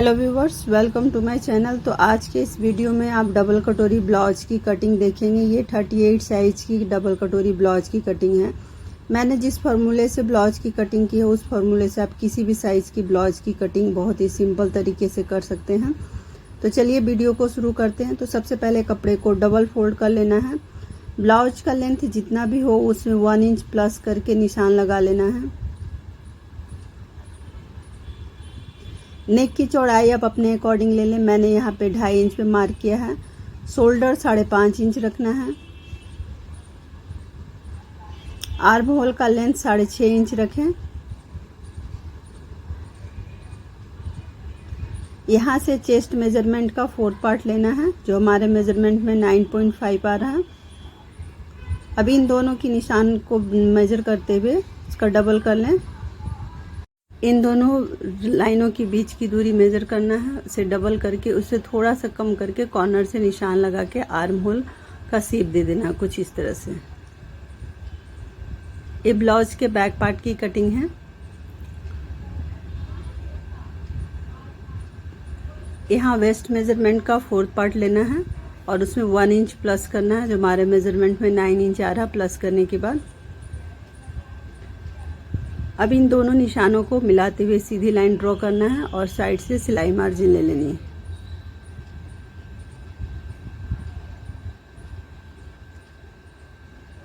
Hello viewers, welcome to my channel. तो आज के इस वीडियो में आप डबल कटोरी ब्लाउज की कटिंग देखेंगे। ये 38 साइज की डबल कटोरी ब्लाउज की कटिंग है। मैंने जिस फार्मूले से ब्लाउज की कटिंग की है उस फार्मूले से आप किसी भी साइज की ब्लाउज की कटिंग बहुत ही सिंपल तरीके से कर सकते हैं। तो चलिए वीडियो को शुरू करते हैं। तो सबसे पहले कपड़े को डबल फोल्ड कर लेना है। ब्लाउज का लेंथ जितना भी हो उसमें 1 इंच प्लस करके निशान लगा लेना है। नेक की चौड़ाई आप अपने अकॉर्डिंग ले लें। मैंने यहाँ पे 2.5 इंच पे मार्क किया है। शोल्डर 5.5 इंच रखना है। आर्म होल का लेंथ 6.5 इंच रखें। यहाँ से चेस्ट मेजरमेंट का 4 पार्ट लेना है, जो हमारे मेजरमेंट में 9.5 आ रहा है। अब इन दोनों की निशान को मेजर करते हुए इसका डबल कर लें। इन दोनों लाइनों के बीच की दूरी मेजर करना है। उसे डबल करके उससे थोड़ा सा कम करके कॉर्नर से निशान लगा के आर्म होल का शेप दे देना कुछ इस तरह से। ये ब्लाउज के बैक पार्ट की कटिंग है। यहाँ वेस्ट मेजरमेंट का 4 पार्ट लेना है और उसमें 1 इंच प्लस करना है, जो हमारे मेजरमेंट में 9 इंच आ रहा। प्लस करने के बाद अब इन दोनों निशानों को मिलाते हुए सीधी लाइन ड्रॉ करना है और साइड से सिलाई मार्जिन ले लेनी है।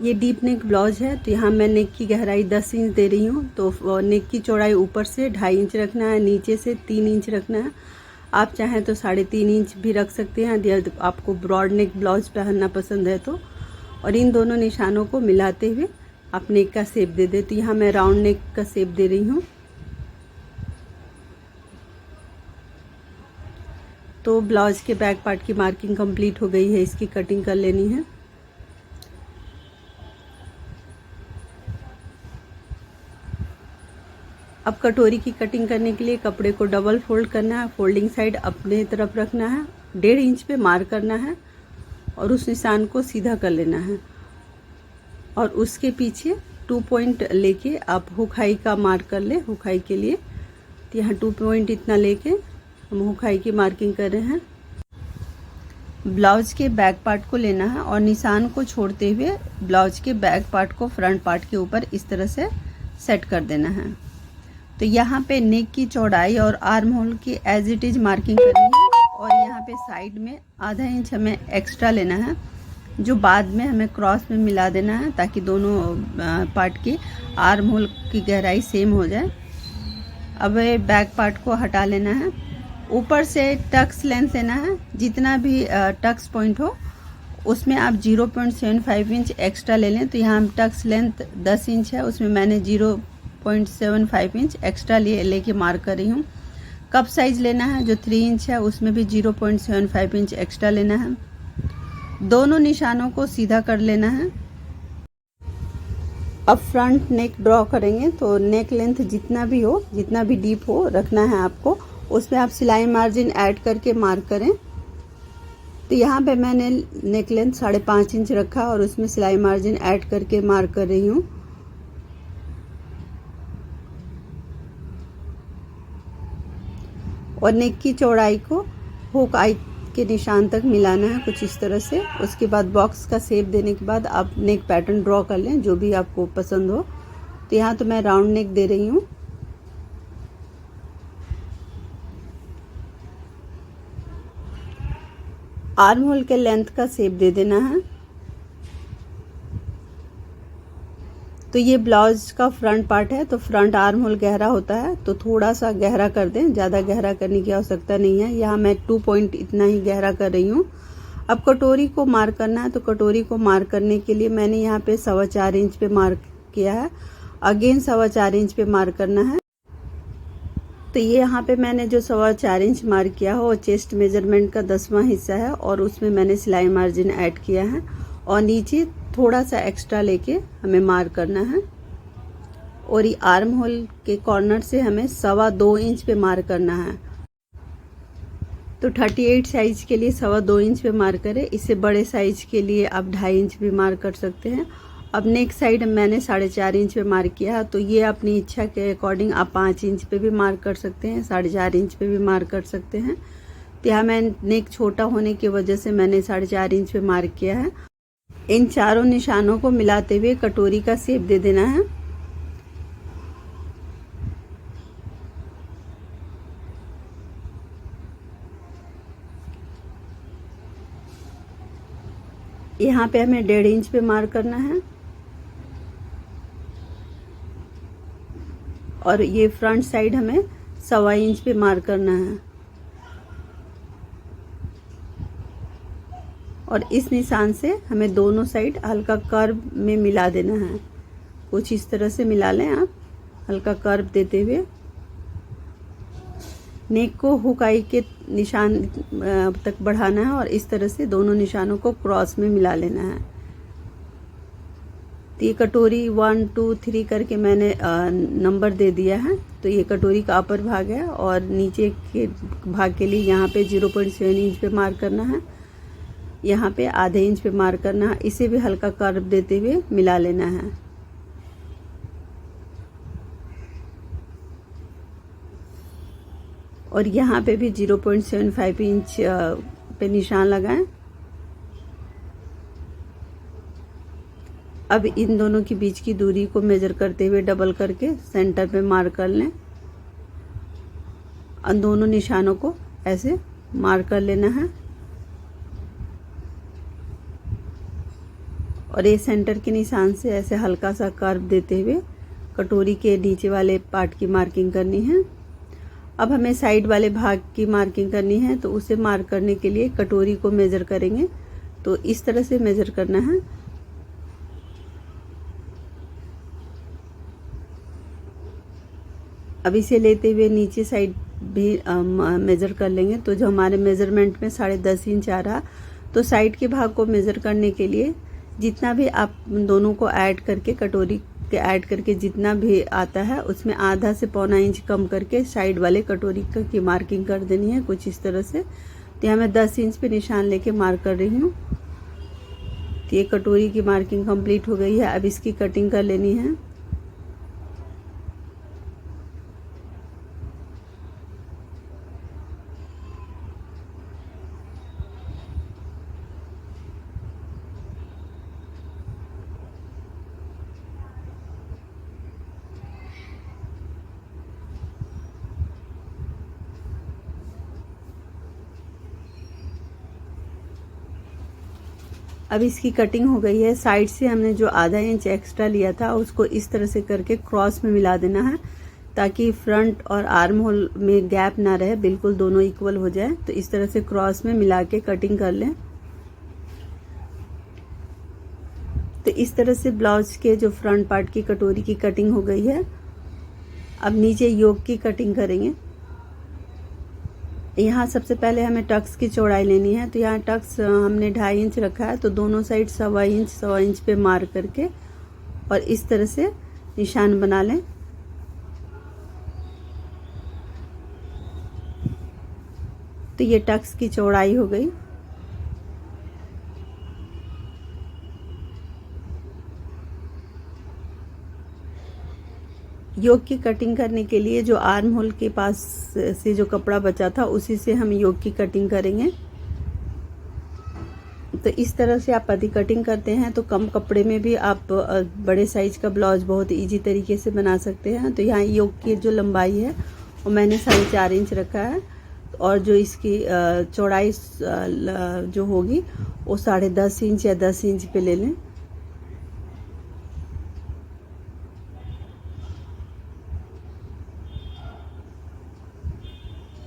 ये डीप नेक ब्लाउज है, तो यहाँ मैं नेक की गहराई 10 इंच दे रही हूँ। तो नेक की चौड़ाई ऊपर से 2.5 इंच रखना है, नीचे से 3 इंच रखना है। आप चाहें तो 3.5 इंच भी रख सकते हैं यदि आपको ब्रॉड नेक ब्लाउज पहनना पसंद है तो। और इन दोनों निशानों को मिलाते हुए आप नेक का शेप दे दे। तो यहाँ मैं राउंड नेक का शेप दे रही हूँ। तो ब्लाउज के बैक पार्ट की मार्किंग कंप्लीट हो गई है, इसकी कटिंग कर लेनी है। अब कटोरी की कटिंग करने के लिए कपड़े को डबल फोल्ड करना है। फोल्डिंग साइड अपने तरफ रखना है, 1.5 इंच पे मार्क करना है और उस निशान को सीधा कर लेना है। और उसके पीछे 2 पॉइंट लेके आप हुकाई का मार्क कर ले। हुकाई के लिए तो यहाँ 2 पॉइंट इतना लेके हम हुकाई की मार्किंग कर रहे हैं। ब्लाउज के बैक पार्ट को लेना है और निशान को छोड़ते हुए ब्लाउज के बैक पार्ट को फ्रंट पार्ट के ऊपर इस तरह से सेट कर देना है। तो यहाँ पे नेक की चौड़ाई और आर्म होल की एज इट इज मार्किंग करनी है। और यहाँ पे साइड में ½ इंच हमें एक्स्ट्रा लेना है, जो बाद में हमें क्रॉस में मिला देना है, ताकि दोनों पार्ट की आर्म होल की गहराई सेम हो जाए। अब बैक पार्ट को हटा लेना है। ऊपर से टक्स लेंथ लेना है। जितना भी टक्स पॉइंट हो उसमें आप 0.75 इंच एक्स्ट्रा ले लें। तो यहाँ टक्स लेंथ 10 इंच है, उसमें मैंने 0.75 इंच एक्स्ट्रा लेके मार्क कर रही हूँ। कप साइज लेना है जो 3 इंच है, उसमें भी 0.75 इंच एक्स्ट्रा लेना है। दोनों निशानों को सीधा कर लेना है। अब फ्रंट नेक ड्रॉ करेंगे, तो नेक लेंथ जितना भी हो, जितना भी डीप हो रखना है आपको। उसमें आप सिलाई मार्जिन ऐड करके मार्क करें। तो यहाँ पे मैंने नेक लेंथ 5.5 इंच रखा और उसमें सिलाई मार्जिन ऐड करके मार्क कर रही हूँ। और नेक की चौड़ाई को हुक आई के निशान तक मिलाना है कुछ इस तरह से। उसके बाद बॉक्स का शेप देने के बाद आप नेक पैटर्न ड्रॉ कर लें, जो भी आपको पसंद हो। तो यहाँ तो मैं राउंड नेक दे रही हूँ। आर्म होल के लेंथ का शेप दे देना है। तो ये ब्लाउज का फ्रंट पार्ट है, तो फ्रंट आर्म होल गहरा होता है, तो थोड़ा सा गहरा कर दें, ज़्यादा गहरा करने की आवश्यकता नहीं है। यहाँ मैं 2 पॉइंट इतना ही गहरा कर रही हूँ। अब कटोरी को मार्क करना है। तो कटोरी को मार्क करने के लिए मैंने यहाँ पे 4.25 इंच पे मार्क किया है। अगेन 4.25 इंच पे मार्क करना है। तो ये यहाँ पे मैंने जो 4.25 इंच मार्क किया है वो चेस्ट मेजरमेंट का 10वां हिस्सा है और उसमें मैंने सिलाई मार्जिन ऐड किया है। और नीचे थोड़ा सा एक्स्ट्रा लेके हमें मार्क करना है। और ये आर्म होल के कॉर्नर से हमें 2.25 इंच पे मार्क करना है। तो 38 साइज के लिए 2.25 इंच पे मार्क करें। इससे बड़े साइज के लिए आप 2.5 इंच भी मार्क कर सकते हैं। अब नेक साइड मैंने 4.5 इंच पे मार्क किया है, तो ये अपनी इच्छा के अकॉर्डिंग आप 5 इंच पे भी मार्क कर सकते हैं, 4.5 इंच पे भी मार्क कर सकते हैं। तो यहाँ मैं नेक छोटा होने की वजह से मैंने 4.5 इंच पे मार्क किया है। इन चारों निशानों को मिलाते हुए कटोरी का शेप दे देना है। यहाँ पे हमें 1.5 इंच पे मार्क करना है और ये फ्रंट साइड हमें 1.25 इंच पे मार्क करना है। और इस निशान से हमें दोनों साइड हल्का कर्व में मिला देना है। कुछ इस तरह से मिला लें आप, हल्का कर्व देते हुए। नेक को हुक आई के निशान तक बढ़ाना है और इस तरह से दोनों निशानों को क्रॉस में मिला लेना है। तो ये कटोरी 1 2 3 करके मैंने नंबर दे दिया है। तो ये कटोरी का अपर भाग है और नीचे के भाग के लिए यहाँ पे 0.7 इंच पे मार्क करना है, यहाँ पे आधे इंच पे मार्क करना है। इसे भी हल्का कर्व देते हुए मिला लेना है। और यहाँ पे भी 0.75 इंच पे निशान लगाएं। अब इन दोनों के बीच की दूरी को मेजर करते हुए डबल करके सेंटर पे मार्क कर लें। इन दोनों निशानों को ऐसे मार्क कर लेना है और ये सेंटर के निशान से ऐसे हल्का सा कर्व देते हुए कटोरी के नीचे वाले पार्ट की मार्किंग करनी है। अब हमें साइड वाले भाग की मार्किंग करनी है, तो उसे मार्क करने के लिए कटोरी को मेजर करेंगे। तो इस तरह से मेजर करना है। अब इसे लेते हुए नीचे साइड भी मेजर कर लेंगे। तो जो हमारे मेजरमेंट में 10.5 इंच आ रहा, तो साइड के भाग को मेजर करने के लिए जितना भी आप दोनों को ऐड करके कटोरी के ऐड करके जितना भी आता है उसमें आधा से 1.25 इंच कम करके साइड वाले कटोरी की मार्किंग कर देनी है, कुछ इस तरह से। तो यहाँ मैं 10 इंच पे निशान लेके मार्क कर रही हूँ। तो ये कटोरी की मार्किंग कंप्लीट हो गई है। अब इसकी कटिंग कर लेनी है। अब इसकी कटिंग हो गई है। साइड से हमने जो आधा इंच एक्स्ट्रा लिया था उसको इस तरह से करके क्रॉस में मिला देना है, ताकि फ्रंट और आर्म होल में गैप ना रहे, बिल्कुल दोनों इक्वल हो जाए। तो इस तरह से क्रॉस में मिला के कटिंग कर लें। तो इस तरह से ब्लाउज के जो फ्रंट पार्ट की कटोरी की कटिंग हो गई है। अब नीचे योक की कटिंग करेंगे। यहाँ सबसे पहले हमें टक्स की चौड़ाई लेनी है। तो यहाँ टक्स हमने 2.5 इंच रखा है, तो दोनों साइड 1.25 इंच पे मार्क करके और इस तरह से निशान बना लें। तो ये टक्स की चौड़ाई हो गई। योक की कटिंग करने के लिए जो आर्म होल के पास से जो कपड़ा बचा था उसी से हम योक की कटिंग करेंगे। तो इस तरह से आप यदि कटिंग करते हैं तो कम कपड़े में भी आप बड़े साइज का ब्लाउज बहुत इजी तरीके से बना सकते हैं। तो यहाँ योक की जो लंबाई है वो मैंने 4.5 इंच रखा है और जो इसकी चौड़ाई जो होगी वो 10.5 इंच या 10 इंच पे ले लें।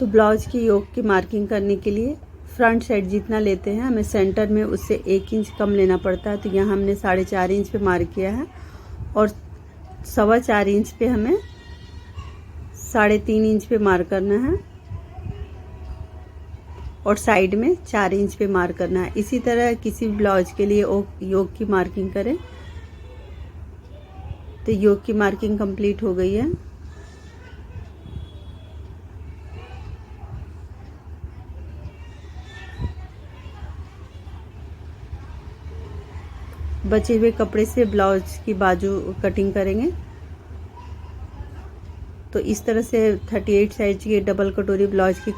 तो ब्लाउज की योक की मार्किंग करने के लिए फ्रंट साइड जितना लेते हैं हमें सेंटर में उससे 1 इंच कम लेना पड़ता है। तो यहाँ हमने 4.5 इंच पे मार्क किया है और 4.25 इंच पे हमें 3.5 इंच पे मार्क करना है और साइड में 4 इंच पे मार्क करना है। इसी तरह किसी ब्लाउज के लिए योक की मार्किंग करें। तो योक की मार्किंग कंप्लीट हो गई है। बचे हुए कपड़े से ब्लाउज की बाजू कटिंग करेंगे। तो इस तरह से 38 साइज की डबल कटोरी ब्लाउज की